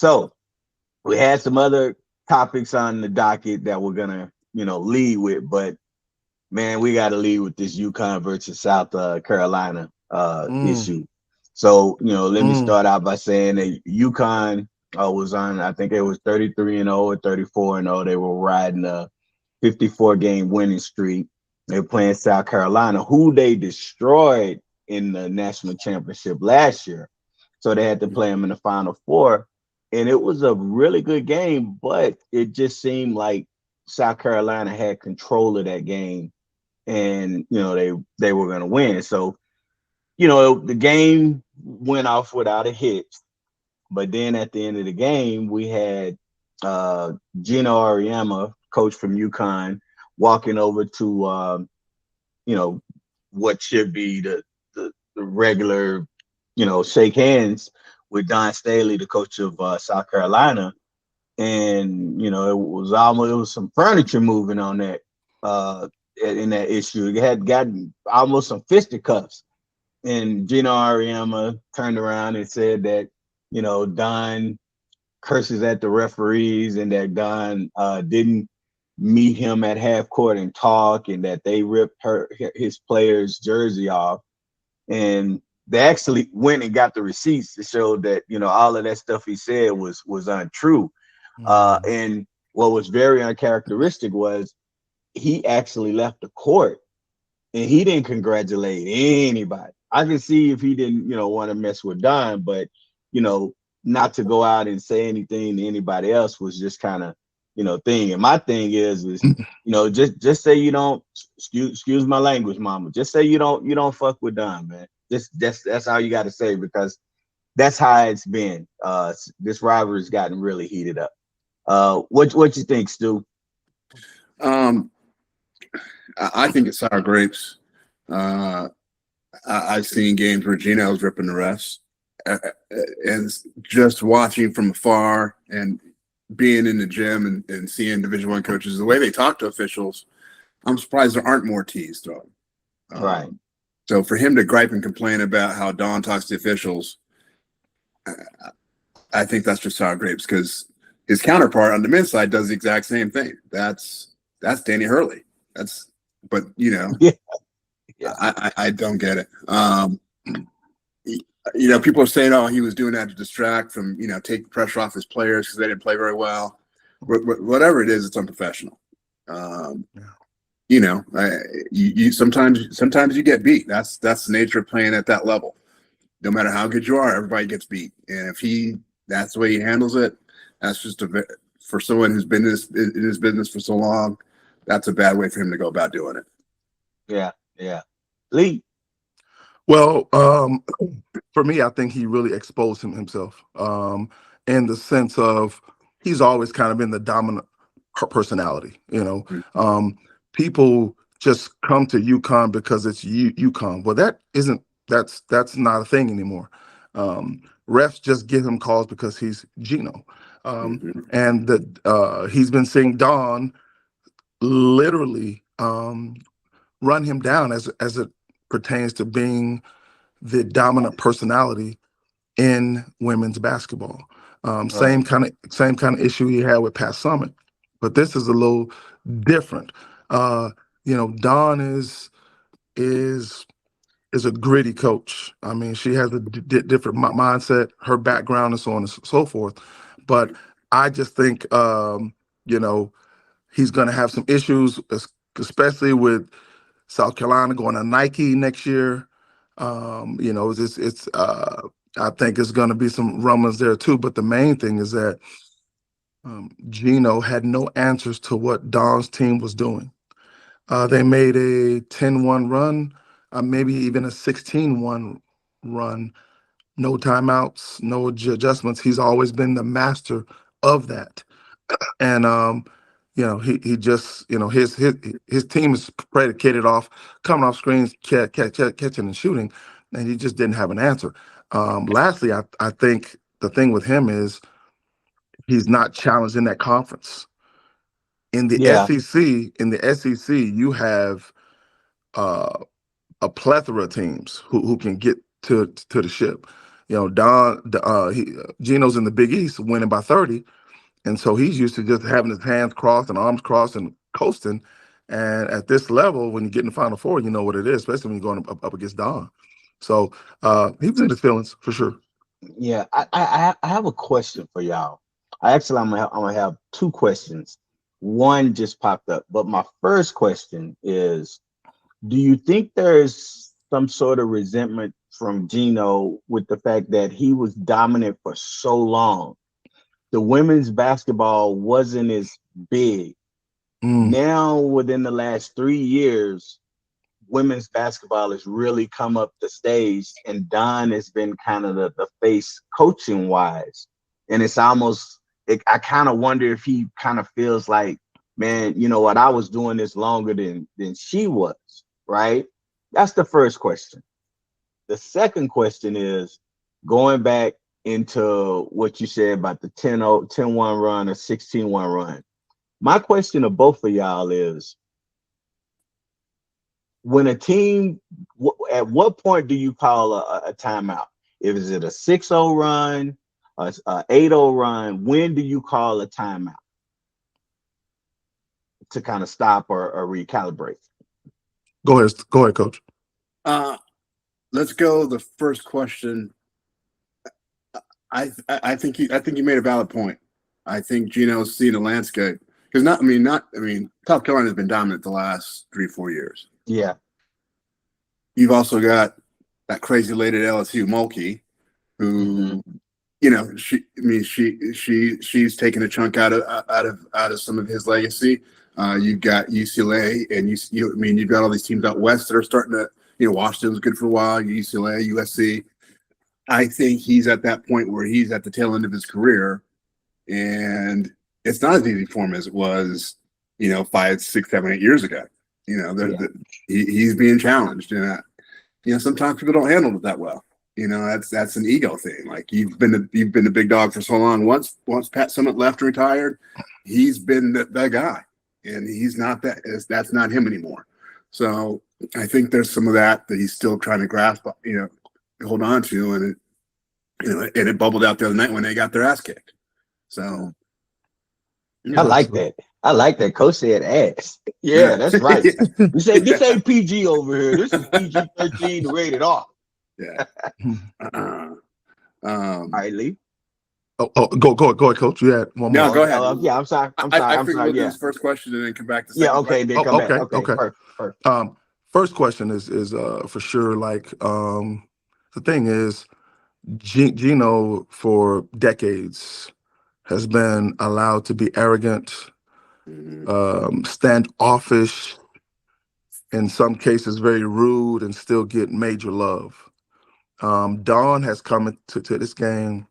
So we had some other topics on the docket that we're gonna, lead with, but man, we got to lead with this UConn versus South Carolina Mm, issue. So, let me mm. start out by saying that UConn was on, I think it was 33-0 or 34-0. They were riding a 54 game winning streak. They were playing South Carolina, who they destroyed in the national championship last year. So they had to play them in the Final Four. And it was a really good game, but it just seemed like South Carolina had control of that game, and they were going to win. So the game went off without a hitch, but then at the end of the game we had Gino Auriemma, coach from UConn, walking over to you know what should be the regular shake hands with Don Staley, the coach of South Carolina. And it was some furniture moving on that uh in that issue. It had gotten almost some fisticuffs, and Gino Auriemma turned around and said that Don curses at the referees, and that Don didn't meet him at half court and talk, and that they ripped his player's jersey off. And they actually went and got the receipts to show that all of that stuff he said was untrue. Mm. And what was very uncharacteristic was he actually left the court and he didn't congratulate anybody. I can see if he didn't, want to mess with Don, but you know, not to go out and say anything to anybody else was just kind of, thing. And my thing is, just say you don't excuse my language, mama. Just say you don't fuck with Don, man. That's all you got to say, because that's how it's been. This rivalry's gotten really heated up. What you think, Stu? Um, I think it's sour grapes. Uh, I've seen games where Gino's ripping the refs, and just watching from afar and being in the gym and seeing Division I coaches, the way they talk to officials, I'm surprised there aren't more T's thrown. Right. So for him to gripe and complain about how Don talks to officials, I think that's just sour grapes, because his counterpart on the men's side does the exact same thing. That's Danny Hurley. But Yeah. Yeah. I don't get it. People are saying, oh, he was doing that to distract from, take pressure off his players because they didn't play very well. Whatever it is, it's unprofessional. You sometimes you get beat. That's the nature of playing at that level. No matter how good you are, everybody gets beat. And if that's the way he handles it, that's just for someone who's been in his business for so long, that's a bad way for him to go about doing it. Yeah. Yeah. Lee. Well, for me, I think he really exposed himself in the sense of he's always kind of been the dominant personality. People just come to UConn because it's UConn. Well, that's not a thing anymore. Refs just give him calls because he's Gino, and he's been seeing Don literally run him down as it pertains to being the dominant personality in women's basketball. Right. Same kind of issue he had with Pat Summit, but this is a little different. Dawn is a gritty coach. I mean, she has a different mindset, her background, and so on and so forth. But I just think he's going to have some issues, especially with South Carolina going to Nike next year. I think it's going to be some rumblings there too. But the main thing is that Gino had no answers to what Don's team was doing. They made a 10-1 run, maybe even a 16-1 run. No timeouts, no adjustments. He's always been the master of that. And he just his team is predicated off coming off screens, catching and shooting, and he just didn't have an answer. Lastly, I think the thing with him is he's not challenged in that conference. In the Yeah. SEC, you have a plethora of teams who can get to the ship. Gino's in the Big East winning by 30, and so he's used to just having his hands crossed and arms crossed and coasting. And at this level, when you get in the Final Four, you know what it is, especially when you're going up against Don. So he was in his feelings for sure. Yeah, I have a question for y'all. I'm gonna have two questions. One just popped up, but my first question is, do you think there's some sort of resentment from Gino with the fact that he was dominant for so long? The women's basketball wasn't as big. Mm, Now, within the last 3 years, women's basketball has really come up the stage, and Don has been kind of the face coaching wise. And it's almost, I kind of wonder if he kind of feels like, man, you know what, I was doing this longer than she was, right? That's the first question. The second question is going back into what you said about the 10-1 run or 16-1 run. My question to both of y'all is, when a team, at what point do you call a timeout? If is it a 6-0 run, a 8-0 run, when do you call a timeout to kind of stop or recalibrate? go ahead, Coach. Uh, let's go. The first question. I think you made a valid point. I think Gino's seen the landscape because South Carolina's been dominant the last 3-4 years. Yeah. You've also got that crazy lady at LSU, Mulkey, who, she's taken a chunk out of some of his legacy. You've got UCLA, and you've got all these teams out west that are starting to, Washington was good for a while, UCLA, USC. I think he's at that point where he's at the tail end of his career, and it's not as easy for him as it was, 5, 6, 7, 8 years ago. He's being challenged, and sometimes people don't handle it that well. That's an ego thing. Like you've been the big dog for so long. Once Pat Summitt left and retired, he's been the guy, and he's not that. That's not him anymore. So I think there's some of that he's still trying to grasp, hold on to, and it bubbled out the other night when they got their ass kicked. So I like that. I like that. Coach said ass. Yeah, that's right. We say this ain't PG over here. This is PG-13 rated R. Yeah. All right, Lee. Go ahead, Coach. You had one more. No, go ahead. Yeah, I'm sorry. I I'm figured sorry. we'll do Yeah. this first question and then come back to Yeah. second Okay. question. Then come back. Okay. Okay. Perfect. First question is for sure, like, the thing is, Gino for decades has been allowed to be arrogant, standoffish, in some cases very rude, and still get major love. Dawn has come into this game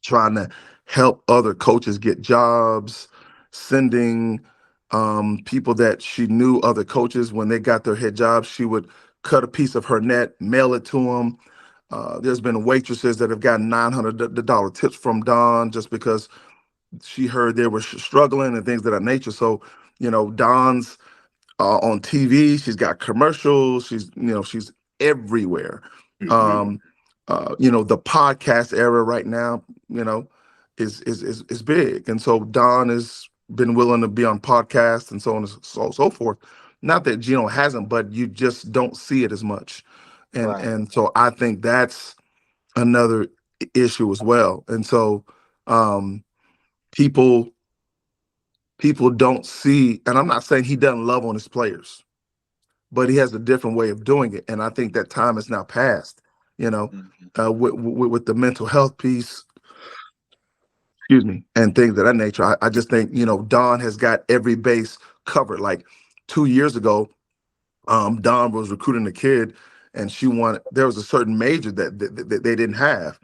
trying to help other coaches get jobs, sending people that she knew, other coaches, when they got their head jobs, she would cut a piece of her net, mail it to them. There's been waitresses that have gotten $900 tips from Dawn just because she heard they were struggling and things of that nature. So, Dawn's on TV. She's got commercials. She's everywhere. Mhm. The podcast era right now, is big, and so Don has been willing to be on podcasts and so on and so forth. Not that Gino hasn't, but you just don't see it as much, and Right. and so I think that's another issue as well. And so um, people don't see, and I'm not saying he doesn't love on his players, but he has a different way of doing it. And I think that time is now past, Mhm. with the mental health piece, excuse me, and things of that nature. I just think, Don has got every base covered. Like 2 years ago, Don was recruiting a kid, and there was a certain major that they didn't have.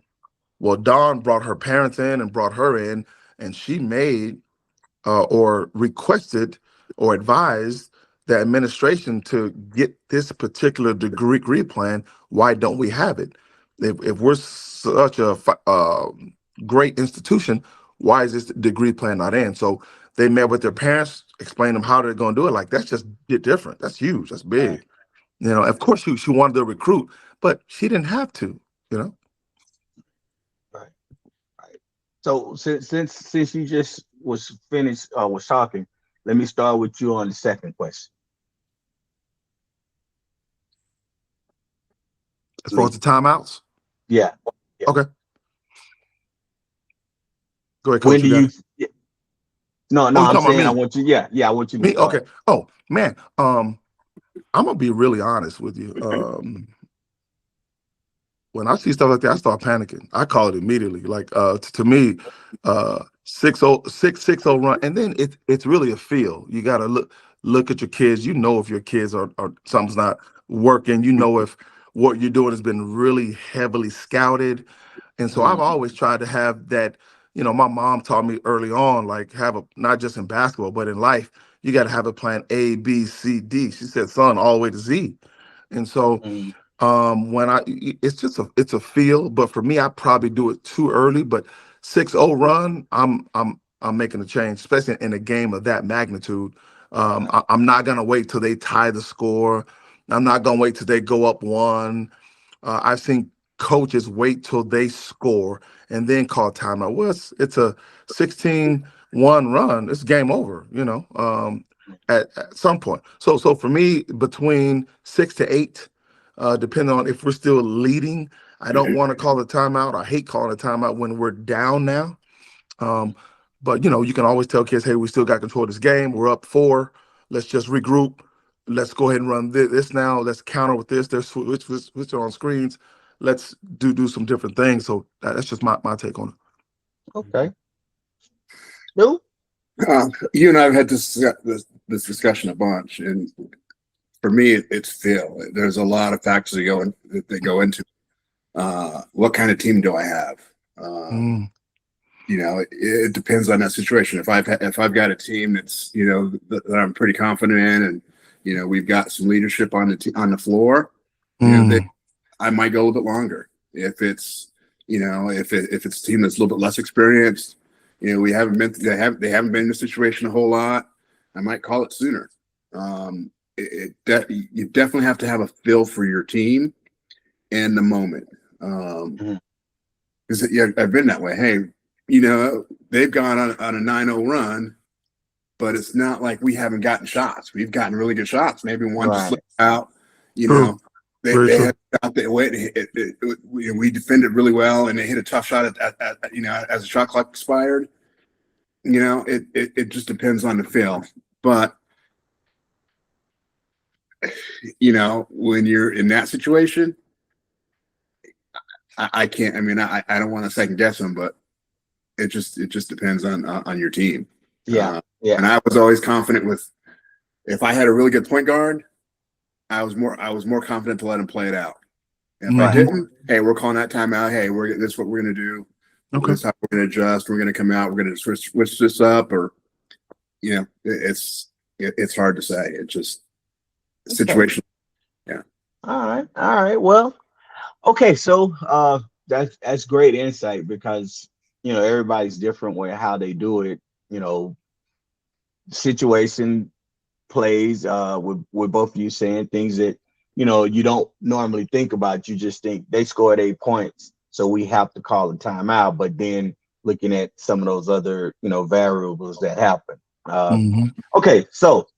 Well, Dawn brought her parents in and brought her in, and she made or requested or advised the administration to get this particular degree plan. Why don't we have it? If we're such a great institution, why is this degree plan not in? So they met with their parents, explained them how they're going to do it. Like, that's just different. That's huge. That's Right. big. Of course, she wanted to recruit, but she didn't have to. You know. So since you just was finished was talking, let me start with you on the second question. As far as Lee. the timeouts, Yeah. Yeah. okay. Go ahead, When coach. do You got you it. no, Oh, you I'm talking about saying I me? want you, yeah, I want you to Me? Okay. start. Oh man, I'm gonna be really honest with you. When I see stuff like that, I start panicking. I call it immediately. Like to me, 6-0 run, and then it's really a feel. You gotta look at your kids. You know if your kids are something's not working. You know if what you're doing has been really heavily scouted. And so I've Mm, always tried to have that. My mom taught me early on, like have a not just in basketball, but in life, you got to have a plan A, B, C, D. She said, son, all the way to Z. And so mm, when it's a feel, but for me I probably do it too early. But 6-0 run, I'm making a change, especially in a game of that magnitude. I'm not gonna wait till they tie the score. I'm not gonna wait till they go up one. I've seen coaches wait till they score and then call timeout. Well, it's a 16-1 run, it's game over, at some point. So for me, between 6 to 8, depending on if we're still leading. I don't want to call a timeout. I hate calling a timeout when we're down now. Um, but you can always tell kids, hey, we still got control of this game. We're up 4. Let's just regroup. Let's go ahead and run this now. Let's counter with this. There's switch on screens. Let's do some different things. So that's just my take on it. okay. No? You and I have had this discussion a bunch, and for me, it's feel. There's a lot of factors that go into what kind of team do I have. Um, Mm, it depends on that situation. If I've got a team that's that I'm pretty confident in, and we've got some leadership on the floor, mm, I might go a little bit longer. If it's a team that's a little bit less experienced, they haven't been in the situation a whole lot, I might call it sooner. You definitely have to have a feel for your team and the moment. Mhm. Because I've been that way. Hey, they've gone on a 9-0 run, but it's not like we haven't gotten shots. We've gotten really good shots. Maybe one just Right. slipped out. You true. know, they Very they true. had a shot that went. We defended really well, and they hit a tough shot at as the shot clock expired. It just depends on the feel. But when you're in that situation, I can't. I mean, I don't want to second guess them, but it just depends on your team. Yeah. Uh, Yeah. and I was always confident with if I had a really good point guard, I was more confident to let him play it out. And if I Right. Hmm. didn't, hey, we're calling that timeout. Hey, this is what we're gonna do. Okay. This is how we're gonna adjust. We're gonna come out. We're gonna switch this up, or it's hard to say. It's just Okay. situation. Yeah. All right. All right. Well, okay. So that's great insight because everybody's different with how they do it. You know, situation plays with both of you saying things that you don't normally think about. You just think they scored 8 points, so we have to call a timeout. But then looking at some of those other variables that happen. Hmm. Okay, so